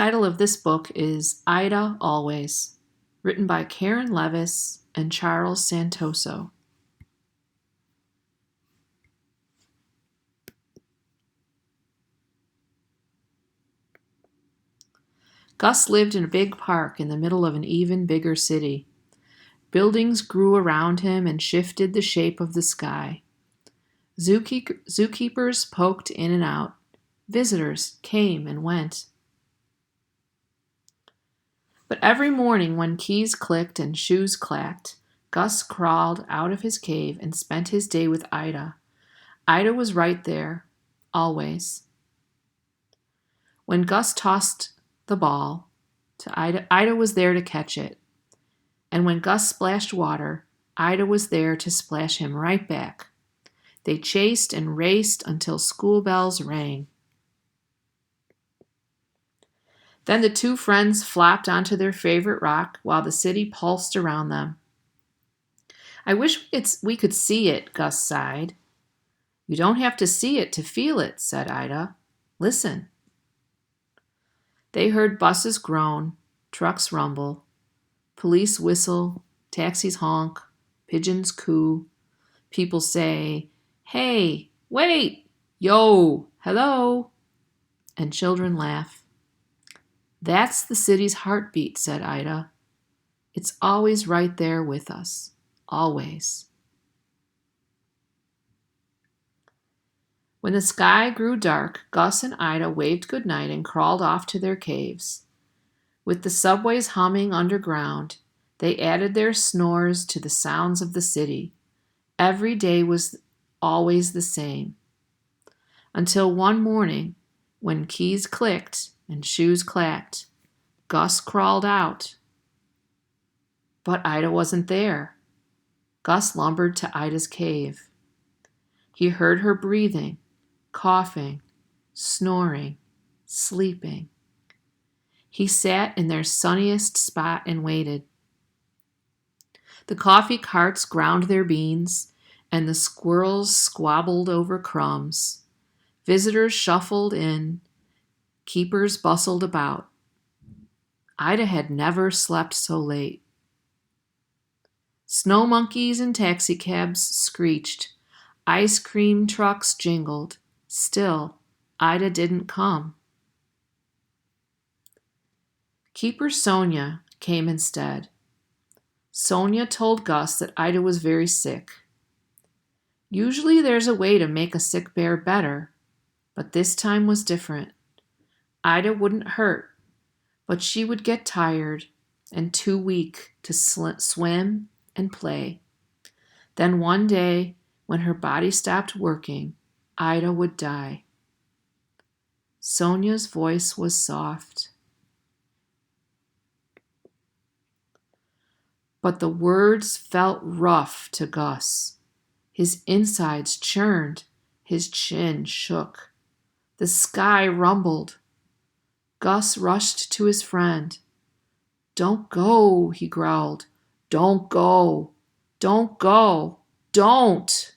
title of this book is Ida Always, written by Karen Levis and Charles Santoso. Gus lived in a big park in the middle of an even bigger city. Buildings grew around him and shifted the shape of the sky. Zookeepers poked in and out. Visitors came and went. But every morning when keys clicked and shoes clacked, Gus crawled out of his cave and spent his day with Ida. Ida was right there, always. When Gus tossed the ball to Ida, Ida was there to catch it. And when Gus splashed water, Ida was there to splash him right back. They chased and raced until school bells rang. Then the two friends flopped onto their favorite rock while the city pulsed around them. I wish we could see it, Gus sighed. You don't have to see it to feel it, said Ida. Listen. They heard buses groan, trucks rumble, police whistle, taxis honk, pigeons coo. People say, hey, wait, yo, hello, and children laugh. That's the city's heartbeat, said Ida. It's always right there with us, always. When the sky grew dark, Gus and Ida waved goodnight and crawled off to their caves. With the subways humming underground, they added their snores to the sounds of the city. Every day was always the same. Until one morning, when keys clicked and shoes clacked, Gus crawled out. But Ida wasn't there. Gus lumbered to Ida's cave. He heard her breathing, coughing, snoring, sleeping. He sat in their sunniest spot and waited. The coffee carts ground their beans, and the squirrels squabbled over crumbs. Visitors shuffled in, keepers bustled about. Ida had never slept so late. Snow monkeys and taxicabs screeched. Ice cream trucks jingled. Still, Ida didn't come. Keeper Sonia came instead. Sonia told Gus that Ida was very sick. Usually there's a way to make a sick bear better, but this time was different. Ida wouldn't hurt, but she would get tired and too weak to swim and play. Then one day, when her body stopped working, Ida would die. Sonia's voice was soft. But the words felt rough to Gus. His insides churned. His chin shook. The sky rumbled. Gus rushed to his friend. Don't go, he growled. Don't go. Don't go. Don't.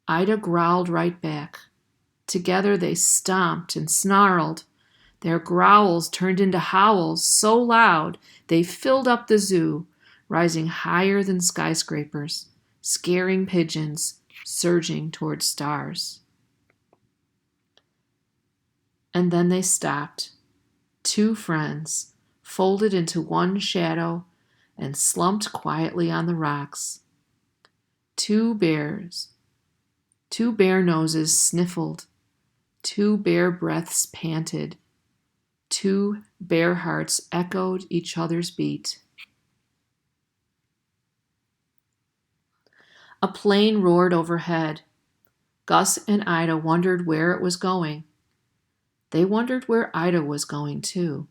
Ida growled right back. Together they stomped and snarled. Their growls turned into howls so loud they filled up the zoo, rising higher than skyscrapers, scaring pigeons, surging toward stars. And then they stopped. Two friends, folded into one shadow and slumped quietly on the rocks. Two bare noses sniffled. Two bare breaths panted. Two bare hearts echoed each other's beat. A plane roared overhead. Gus and Ida wondered where it was going. They wondered where Ida was going, too.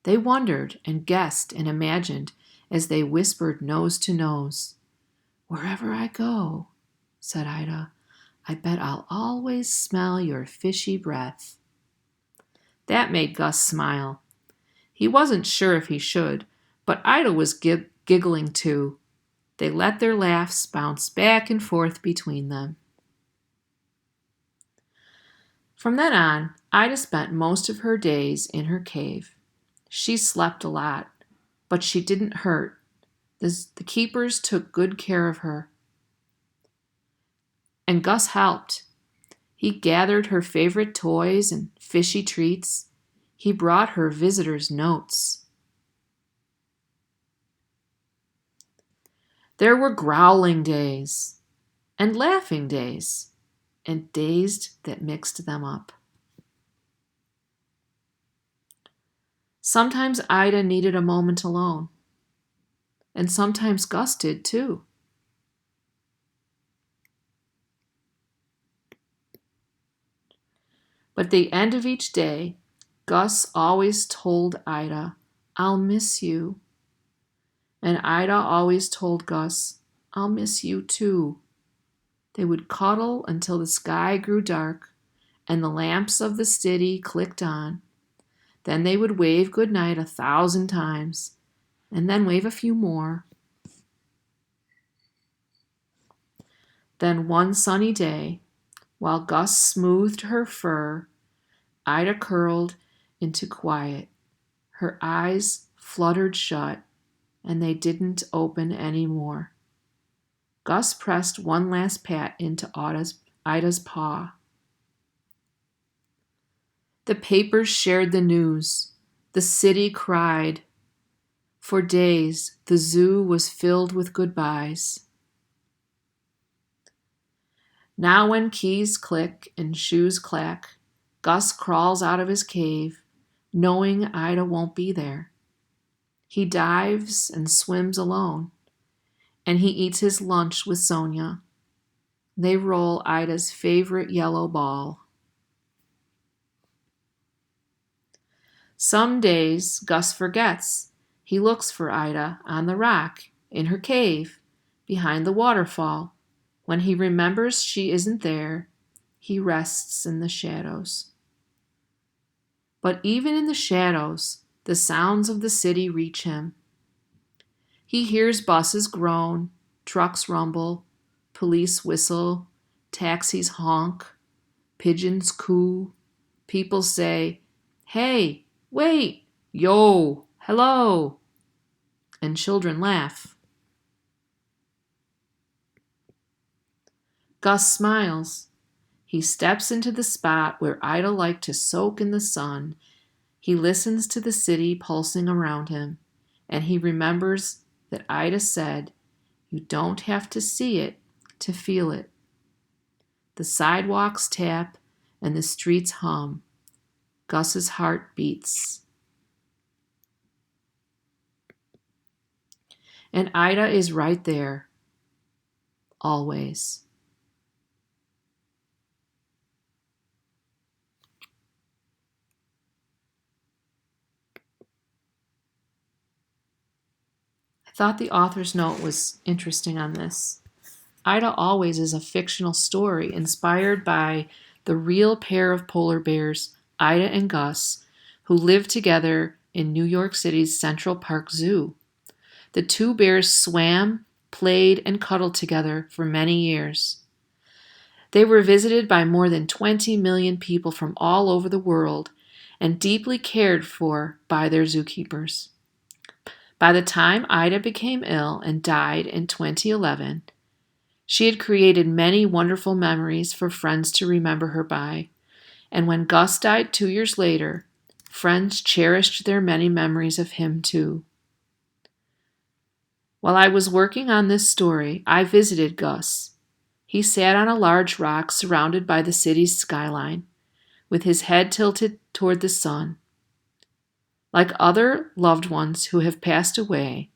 They wondered and guessed and imagined as they whispered nose to nose. Wherever I go, said Ida, I bet I'll always smell your fishy breath. That made Gus smile. He wasn't sure if he should, but Ida was giggling too. They let their laughs bounce back and forth between them. From then on, Ida spent most of her days in her cave. She slept a lot, but she didn't hurt. The keepers took good care of her. And Gus helped. He gathered her favorite toys and fishy treats. He brought her visitors' notes. There were growling days, and laughing days, and days that mixed them up. Sometimes Ida needed a moment alone, and sometimes Gus did too. But at the end of each day, Gus always told Ida, "I'll miss you." And Ida always told Gus, "I'll miss you too." They would cuddle until the sky grew dark and the lamps of the city clicked on. Then they would wave good night 1,000 times, and then wave a few more. Then one sunny day, while Gus smoothed her fur, Ida curled into quiet. Her eyes fluttered shut, and they didn't open any more. Gus pressed one last pat into Ida's paw. The papers shared the news. The city cried. For days, the zoo was filled with goodbyes. Now when keys click and shoes clack, Gus crawls out of his cave, knowing Ida won't be there. He dives and swims alone, and he eats his lunch with Sonia. They roll Ida's favorite yellow ball. Some days Gus forgets. He looks for Ida on the rock, in her cave, behind the waterfall. When he remembers she isn't there, he rests in the shadows. But even in the shadows, the sounds of the city reach him. He hears buses groan, trucks rumble, police whistle, taxis honk, pigeons coo. People say, "Hey, wait, yo, hello," and children laugh. Gus smiles. He steps into the spot where Ida liked to soak in the sun. He listens to the city pulsing around him, and he remembers that Ida said, "You don't have to see it to feel it." The sidewalks tap and the streets hum. Gus's heart beats. And Ida is right there, always. I thought the author's note was interesting on this. Ida Always is a fictional story inspired by the real pair of polar bears, Ida and Gus, who lived together in New York City's Central Park Zoo. The two bears swam, played, and cuddled together for many years. They were visited by more than 20 million people from all over the world and deeply cared for by their zookeepers. By the time Ida became ill and died in 2011, she had created many wonderful memories for friends to remember her by, and when Gus died 2 years later, friends cherished their many memories of him too. While I was working on this story, I visited Gus. He sat on a large rock surrounded by the city's skyline, with his head tilted toward the sun. Like other loved ones who have passed away,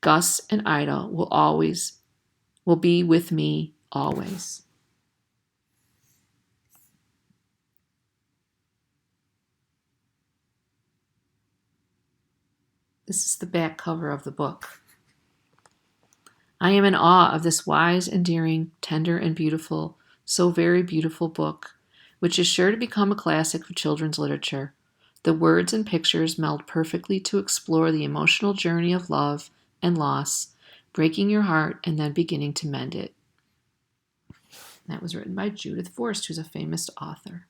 Gus and Ida will be with me always. This is the back cover of the book. I am in awe of this wise, endearing, tender, and beautiful, so very beautiful book, which is sure to become a classic of children's literature. The words and pictures meld perfectly to explore the emotional journey of love and loss, breaking your heart and then beginning to mend it. That was written by Judith Forst, who's a famous author.